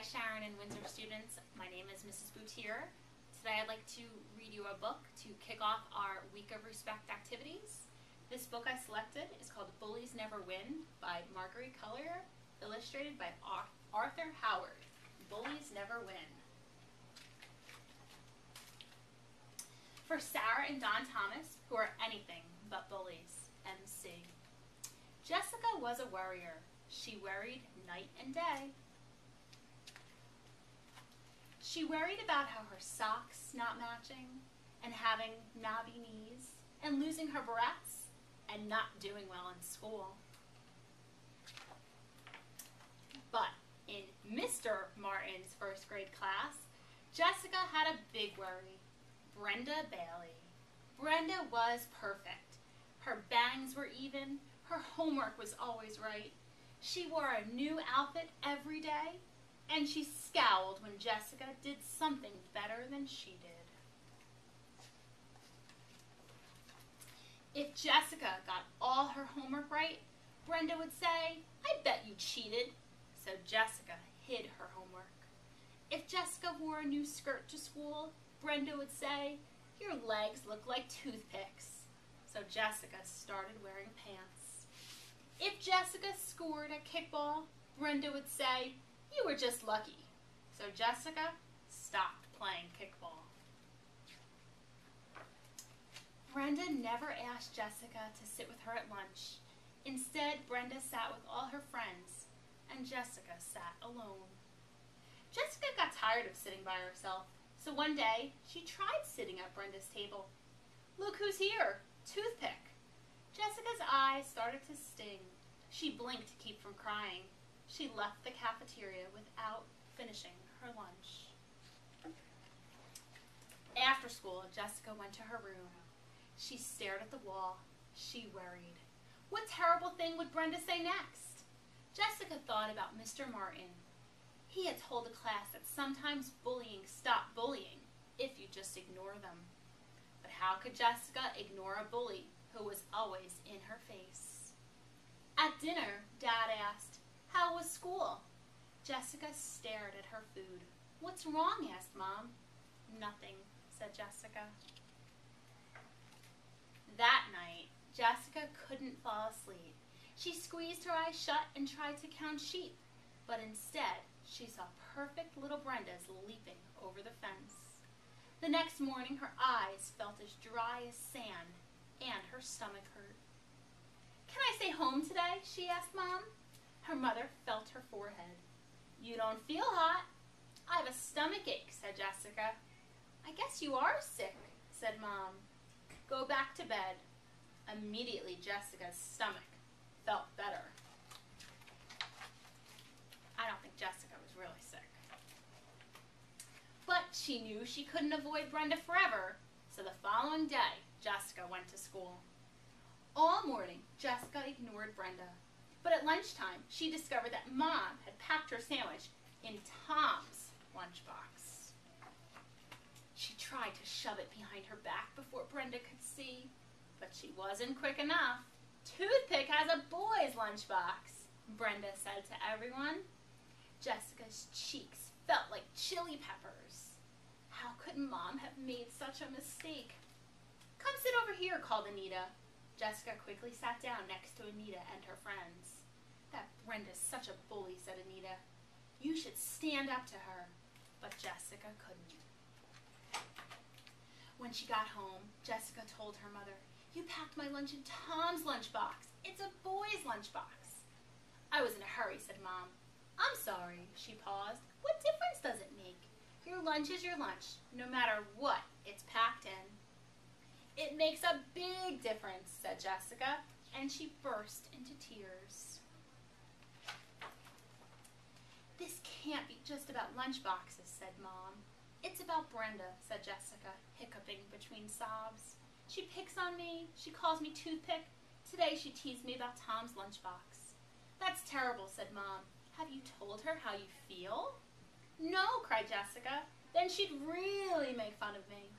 Hi Sharon and Windsor students, my name is Mrs. Bootier. Today I'd like to read you a book to kick off our Week of Respect activities. This book I selected is called Bullies Never Win by Cuyler, illustrated by Arthur Howard. Bullies Never Win. For Sarah and Don Thomas, who are anything but bullies, MC. Jessica was a worrier. She worried night and day. She worried about how her socks not matching, and having knobby knees, and losing her barrettes, and not doing well in school. But in Mr. Martin's first grade class, Jessica had a big worry. Brenda Bailey. Brenda was perfect. Her bangs were even, her homework was always right. She wore a new outfit every day, and she scowled when Jessica did something better than she did. If Jessica got all her homework right, Brenda would say, "I bet you cheated." So Jessica hid her homework. If Jessica wore a new skirt to school, Brenda would say, "Your legs look like toothpicks." So Jessica started wearing pants. If Jessica scored at kickball, Brenda would say, "You were just lucky." So Jessica stopped playing kickball. Brenda never asked Jessica to sit with her at lunch. Instead, Brenda sat with all her friends, and Jessica sat alone. Jessica got tired of sitting by herself, so one day she tried sitting at Brenda's table. "Look who's here, Toothpick." Jessica's eyes started to sting. She blinked to keep from crying. She left the cafeteria without finishing her lunch. After school, Jessica went to her room. She stared at the wall. She worried. What terrible thing would Brenda say next? Jessica thought about Mr. Martin. He had told the class that sometimes bullying stopped bullying if you just ignore them. But how could Jessica ignore a bully who was always in her face? At dinner, Dad asked, "How was school?" Jessica stared at her food. "What's wrong?" asked Mom. "Nothing," said Jessica. That night, Jessica couldn't fall asleep. She squeezed her eyes shut and tried to count sheep, but instead, she saw perfect little Brendas leaping over the fence. The next morning, her eyes felt as dry as sand, and her stomach hurt. "Can I stay home today?" she asked Mom. Her mother felt her forehead. "You don't feel hot." "I have a stomach ache," said Jessica. "I guess you are sick," said Mom. "Go back to bed." Immediately, Jessica's stomach felt better. I don't think Jessica was really sick. But she knew she couldn't avoid Brenda forever, so the following day, Jessica went to school. All morning, Jessica ignored Brenda. But at lunchtime, she discovered that Mom had packed her sandwich in Tom's lunchbox. She tried to shove it behind her back before Brenda could see, but she wasn't quick enough. "Toothpick has a boy's lunchbox," Brenda said to everyone. Jessica's cheeks felt like chili peppers. How could Mom have made such a mistake? "Come sit over here," called Anita. Jessica quickly sat down next to Anita and her friends. "That Brenda's such a bully," said Anita. "You should stand up to her." But Jessica couldn't. When she got home, Jessica told her mother, "You packed my lunch in Tom's lunchbox. It's a boy's lunchbox." "I was in a hurry," said Mom. "I'm sorry." She paused. "What difference does it make? Your lunch is your lunch, no matter what it's packed in." "It makes a big difference," said Jessica, and she burst into tears. "This can't be just about lunchboxes," said Mom. "It's about Brenda," said Jessica, hiccuping between sobs. "She picks on me. She calls me Toothpick. Today she teased me about Tom's lunchbox." "That's terrible," said Mom. "Have you told her how you feel?" "No," cried Jessica. "Then she'd really make fun of me."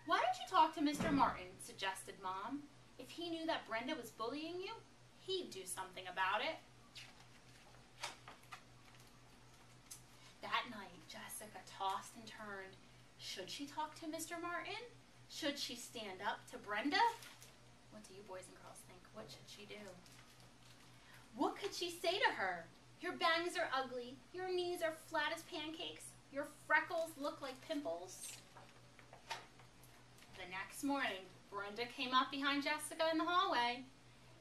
"Why don't you talk to Mr. Martin?" suggested Mom. "If he knew that Brenda was bullying you, he'd do something about it." That night, tossed and turned. Should she talk to Mr. Martin? Should she stand up to Brenda? What do you boys and girls think? What should she do? What could she say to her? Your bangs are ugly. Your knees are flat as pancakes. Your freckles look like pimples. The next morning, Brenda came up behind Jessica in the hallway.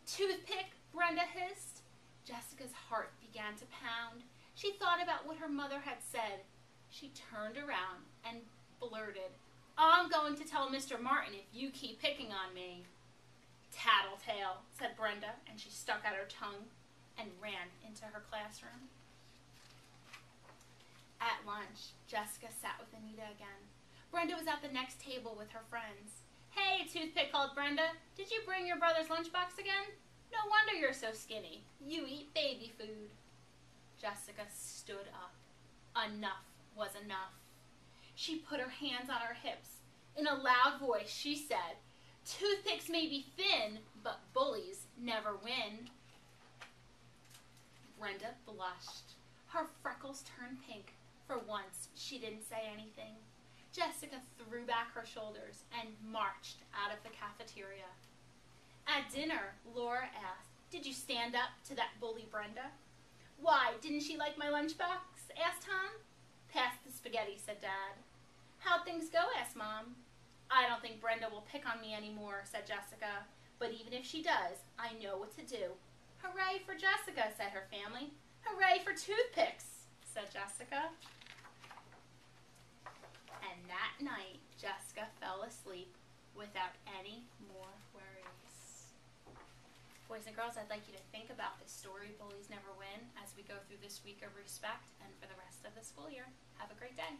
Toothpick, Brenda hissed. Jessica's heart began to pound. She thought about what her mother had said. She turned around and blurted, I'm going to tell Mr. Martin if you keep picking on me. Tattletale, said Brenda, and she stuck out her tongue and ran into her classroom. At lunch, Jessica sat with Anita again. Brenda was at the next table with her friends. Hey, Toothpick, called Brenda. Did you bring your brother's lunchbox again? No wonder you're so skinny. You eat baby food. Jessica stood up. Enough was enough. She put her hands on her hips. In a loud voice, she said, Toothpicks may be thin, but bullies never win. Brenda blushed. Her freckles turned pink. For once, she didn't say anything. Jessica threw back her shoulders and marched out of the cafeteria. At dinner, Laura asked, Did you stand up to that bully Brenda? Why, didn't she like my lunchbox? Asked Tom. Pass the spaghetti, said Dad. How'd things go? Asked Mom. I don't think Brenda will pick on me anymore, said Jessica. But even if she does, I know what to do. Hooray for Jessica, said her family. Hooray for toothpicks, said Jessica. And that night, Jessica fell asleep without any more worries. Boys and girls, I'd like you to think about this story, Bullies Never Win, as we go through this week of respect and for the rest of the school year. Have a great day.